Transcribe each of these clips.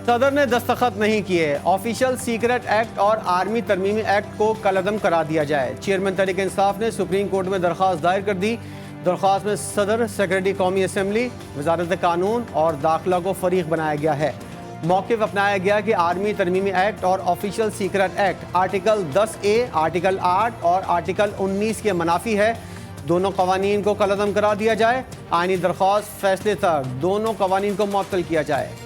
सदर ने दस्तखत नहीं किए। ऑफिशियल सीक्रेट एक्ट और आर्मी तरमीमी एक्ट को कलअदम करा दिया जाए। चेयरमैन तहरीक इंसाफ ने सुप्रीम कोर्ट में दरख्वास्त दायर कर दी। दरख्वास्त में सदर, सेक्रेटरी कौमी असम्बली, वजारत कानून और दाखिला को फरीक बनाया गया है। मौक़िफ़ अपनाया गया कि आर्मी तरमीमी एक्ट और official secret act article 10A, article 8 और आर्टिकल 19 के मनाफी है। दोनों कवानीन को कलअदम करा दिया जाए। आइनी दरख्वास्त फैसले तक दोनों कवानीन को मुअत्तल किया जाए।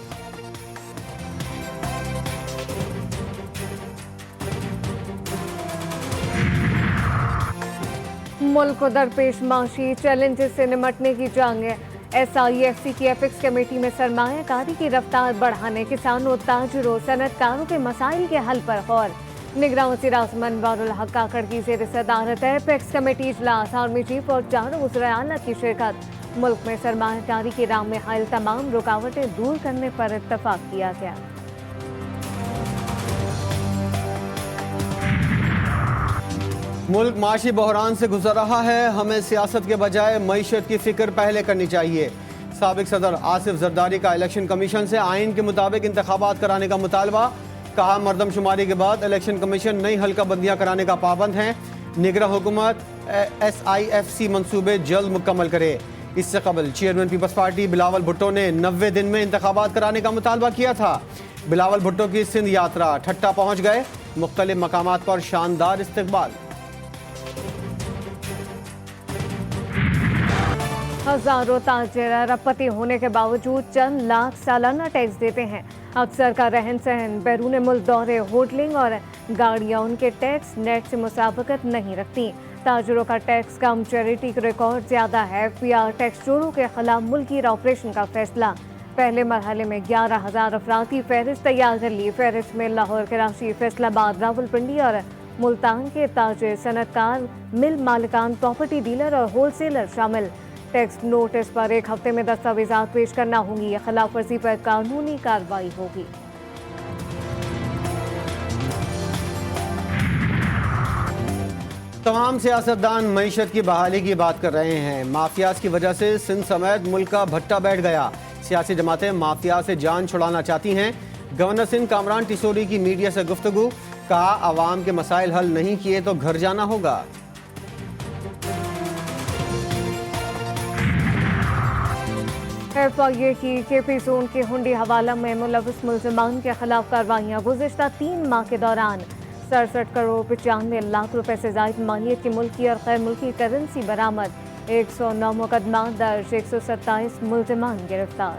मुल्क को दरपेश माशी चैलेंजेस से निमटने की जंग है। SIFC की एपिक्स कमेटी में सरमायाकारी की रफ्तार बढ़ाने, किसानों, ताजरों, सनतकारों के मसाइल के हल पर गौर। निगरान वज़ीर आज़म अनवारुल हक काकड़ की ज़ेर सदारत एपेक्स कमेटी इजलास, आर्मी चीफ और 4 वज़राए आला की शिरकत। मुल्क में सरमायाकारी की राह में हायल तमाम रुकावटें दूर करने पर इत्तफाक किया गया। मुल्क माशी बहरान से गुजर रहा है। हमें सियासत के बजाय मईशत की फिक्र पहले करनी चाहिए। साबिक सदर आसिफ जरदारी का इलेक्शन कमीशन से आइन के मुताबिक इंतखाबात कराने का मुतालबा। कहा, मरदमशुमारी के बाद इलेक्शन कमीशन नई हल्का बंदियाँ कराने का पाबंद है। निगरान हुकूमत SIFC मंसूबे जल्द मुकम्मल करे। इससे कबल चेयरमैन पीपल्स पार्टी बिलावल भुट्टो ने 90 दिन में इंतखाबात कराने का मुतालबा किया था। बिलावल भुट्टो की सिंध यात्रा ठट्टा पहुँच गए। मुख्तलिफ मकामात पर शानदार इस्तकबाल। हजारों ताजिर अरबपति होने के बावजूद चंद लाख सालाना टैक्स देते हैं। अक्सर का रहन सहन, बैरून मुल्क दौरे, होटलिंग और गाड़ियाँ उनके टैक्स नेट से मुसाबकत नहीं रखती। ताजिरों का टैक्स कम, चैरिटी रिकॉर्ड ज़्यादा है। PR टैक्स चोरों के खिलाफ मुल्की ऑपरेशन का फैसला। पहले मरहले में 11,000 अफराद की फहरिस्त तैयार कर ली। फहरिस्त में लाहौर, कराची, फैसलाबाद, रावलपिंडी और मुल्तान के ताजिर, सनतकार, मिल मालिकान, प्रॉपर्टी डीलर और होलसेलर शामिल। टैक्स नोटिस पर 1 हफ्ते में दस्तावेजात पेश करना होंगी। खिलाफ वर्जी पर कानूनी कार्रवाई होगी। तमाम सियासतदान मईशत की बहाली की बात कर रहे हैं। माफियाज की वजह से सिंध समेत मुल्क का भट्टा बैठ गया। सियासी जमातें माफिया से जान छुड़ाना चाहती हैं। गवर्नर सिंध कामरान टिसोरी की मीडिया से गुफ्तगू। कहा, आवाम के मसाइल हल नहीं किए तो घर जाना होगा। FIA की KP जोन के हुंडी हवाला में मुलविस मुल्ज़िमान के खिलाफ कार्रवाइयाँ। गुज़िश्ता 3 माह के दौरान 67 करोड़ 95 लाख रुपए से जायद मालियत की मुल्की और गैर मुल्की करेंसी बरामद। 109 मुकदमा दर्ज, 127 मुल्ज़िमान गिरफ्तार।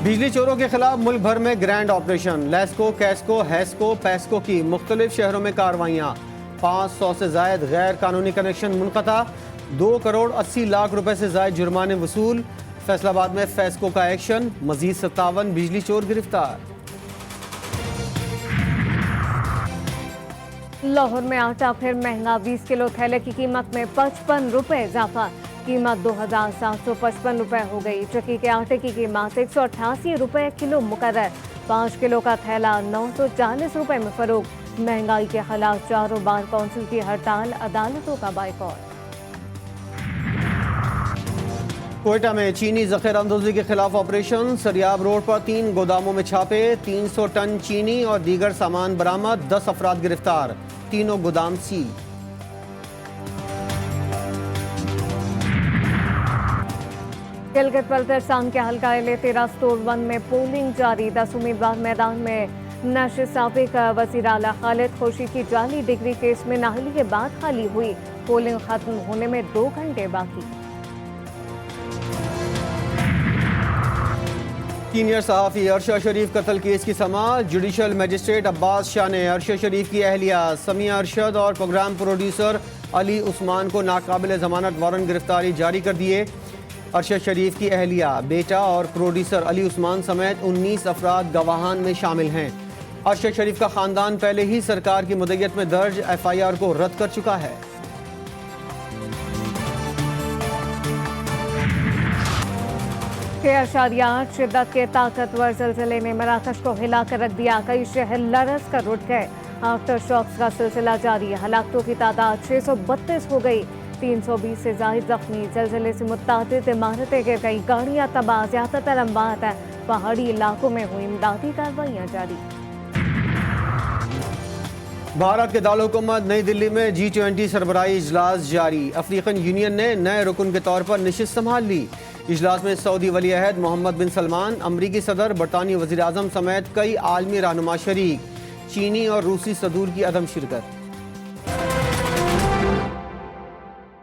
बिजली चोरों के खिलाफ मुल्क भर में ग्रैंड ऑपरेशन। लेस्को, कैस्को, हैस्को, पैस्को की मुख्तलिफ शहरों में कार्रवाइयाँ। 500 से जायद गैर कानूनी कनेक्शन मुनक़ता। 2 करोड़ 80 लाख रुपए से जायद जुर्माने वसूल। फैसलाबाद में फैस्को का एक्शन। मजीद 57 बिजली चोर गिरफ्तार। लाहौर में आटा फिर महंगा। 20 किलो थैले की कीमत में 55 रुपए इजाफा। कीमत 2,755 रुपए हो गई। चक्की के आटे की कीमत 188 रुपए किलो मुकर्रर। 5 किलो का थैला 940 रुपए में फरोख्त। महंगाई के खिलाफ 4 बार कौंसिल की हड़ताल, अदालतों का बाइकॉट। कोयटा में चीनी जखीरा अंदोजी के खिलाफ ऑपरेशन। सरियाब रोड पर 3 गोदामों में छापे। 300 टन चीनी और दीगर सामान बरामद। 10 अफराद गिरफ्तार। तीनों गोदाम सील। गिलगित बल्तिस्तान के हल्का L13 स्टोर 1 में पोलिंग जारी। 10 उम्मीदवार मैदान में। नशे साबिक वज़ीर आला खालिद खुर्शीद की जाली डिग्री केस में नाहली के बाद खाली हुई। पोलिंग खत्म होने में 2 घंटे बाकी। सीनियर सहाफ़ी अरशा शरीफ कत्ल केस की समाअत। जुडिशल मजिस्ट्रेट अब्बास शाह ने अरशा शरीफ की अहलिया समिया अरशद और प्रोग्राम प्रोड्यूसर अली उस्मान को नाकाबिल ज़मानत वारंट गिरफ्तारी जारी कर दिए। अरशद शरीफ की अहलिया, बेटा और प्रोड्यूसर अली उस्मान समेत 19 अफराद गवाहान में शामिल हैं। अरशद शरीफ का ख़ानदान पहले ही सरकार की मुद्दत में दर्ज FIR को रद्द कर चुका है। के 8 शिद्दत के ताकतवर ज़लज़ले ने मराकश को हिला कर रख दिया। कई शहर लरज़ कर उठ गए। आफ्टर शॉक्स का सिलसिला जारी। हलाकतों की तादाद 632 हो गई। 320 से ज्यादा जख्मी। जलजले से मुतादिद इमारतें गिर गई, गाड़ियां तबाह, ज्यादातर अमवात है। पहाड़ी इलाकों में हुई इमदादी कार्रवाइयां जारी। भारत के दारुलहुकूमत नई दिल्ली में G20 सरबराही इजलास जारी। अफ्रीकन यूनियन ने नए रुकन के तौर पर नशिस्त संभाल ली। इजलास में सऊदी वली अहद मोहम्मद बिन सलमान, अमरीकी सदर, बरतानी वज़ीर आज़म समेत कई आलमी रहनुमा शरीक। चीनी और रूसी सदूर की अदम शिरकत।